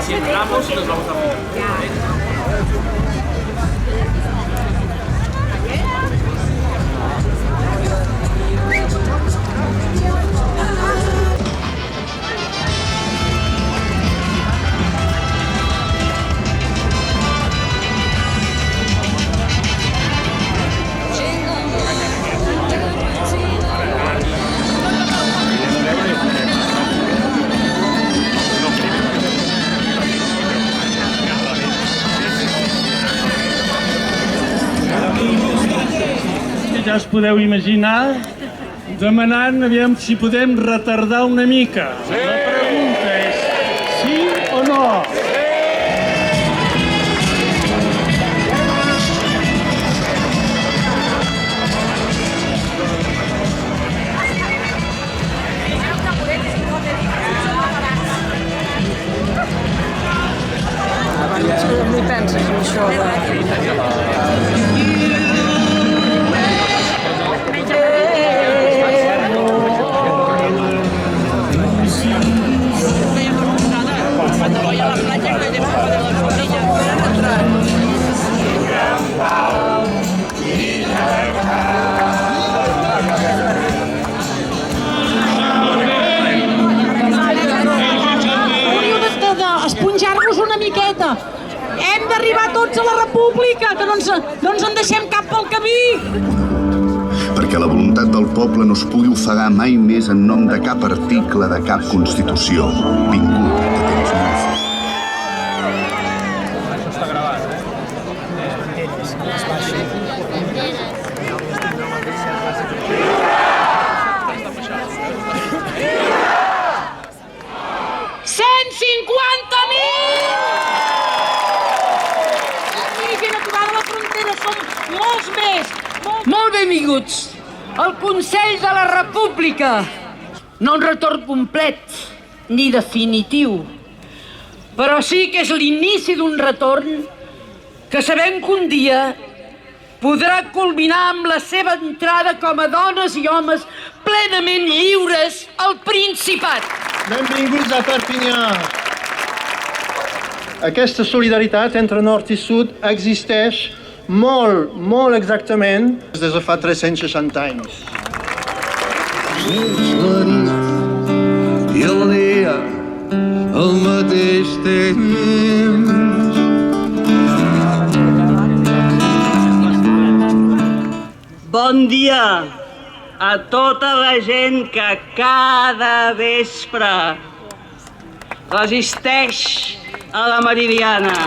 si entramos y nos vamos a apuntar. Ja us podeu imaginar demanant aviam si podem retardar una mica. La pregunta és sí o no? Ni penses en això de... Hauríeu d'esponjar-vos una miqueta. Hem d'arribar tots a la república, que no ens en deixem cap pel camí. Perquè la voluntat del poble no es pugui ofegar mai més en nom de cap article de cap Constitució. Vingut de temps nous. Molt benvinguts al Consell de la República. No un retorn complet ni definitiu, però sí que és l'inici d'un retorn que sabem que un dia podrà culminar amb la seva entrada com a dones i homes plenament lliures al Principat. Benvinguts a Perpinyà. Aquesta solidaritat entre nord i sud existeix molt exactament des de fa 360 anys. La nit i el dia al mateix temps. Bon dia a tota la gent que cada vespre resisteix a la Meridiana.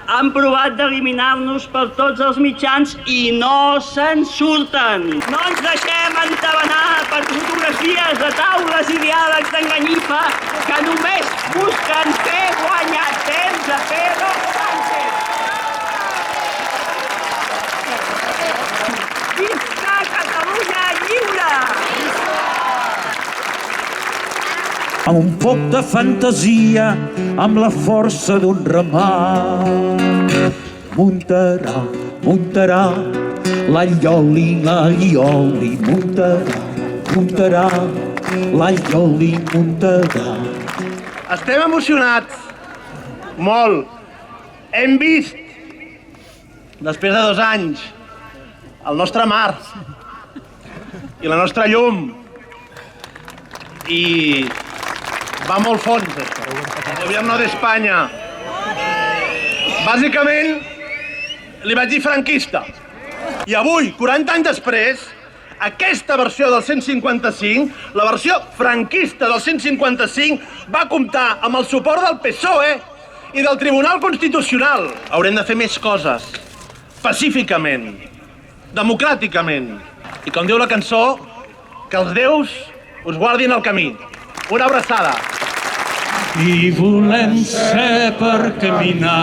Han provat d'eliminar-nos per tots els mitjans i no se'n surten. No ens deixem entabanar per fotografies de taules i diàlegs d'enganyifa que només busquen fer guanyar temps a Pedro Sánchez. Visca Catalunya lliure! Amb un poc de fantasia, amb la força d'un ramat, muntarà l'allioli, muntarà l'allioli, muntarà. Estem emocionats. Molt. Hem vist, després de 2 anys, el nostre mar i la nostra llum. I va molt fons, això. El gobierno d'Espanya. Bàsicament, li vaig dir franquista. I avui, 40 anys després, aquesta versió del 155, la versió franquista del 155, va comptar amb el suport del PSOE i del Tribunal Constitucional. Haurem de fer més coses, pacíficament, democràticament. I com diu la cançó, que els déus us guardin el camí. Una abraçada. I volem ser per caminar.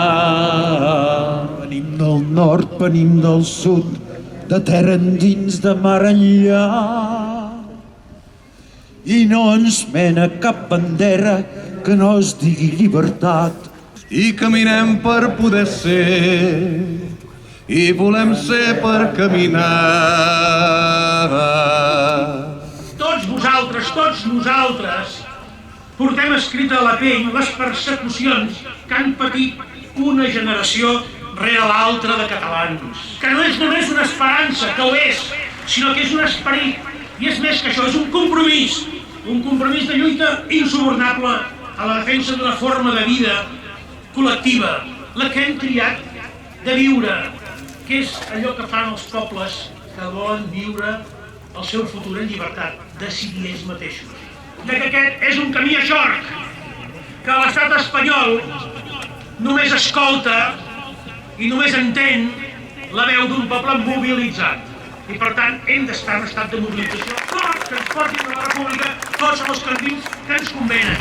Venim del nord, venim del sud, de terra endins, de mar enllà. I no ens mena cap bandera que no es digui llibertat. I caminem per poder ser, i volem ser per caminar. Tots vosaltres, tots nosaltres, portem escrita a la pell les persecucions que han patit una generació rere l'altra de catalans. Que no és només una esperança, que ho és, sinó que és un esperit. I és més que això, és un compromís de lluita insubornable a la defensa d'una forma de vida col·lectiva, la que hem triat de viure, que és allò que fan els pobles que volen viure el seu futur en llibertat, decidir ells mateixos. Que aquest és un camí a xorc, que l'estat espanyol només escolta i només entén la veu d'un poble mobilitzat. I per tant hem d'estar en estat de mobilització. Tots que ens portin a la república, tots els camins que ens convenen.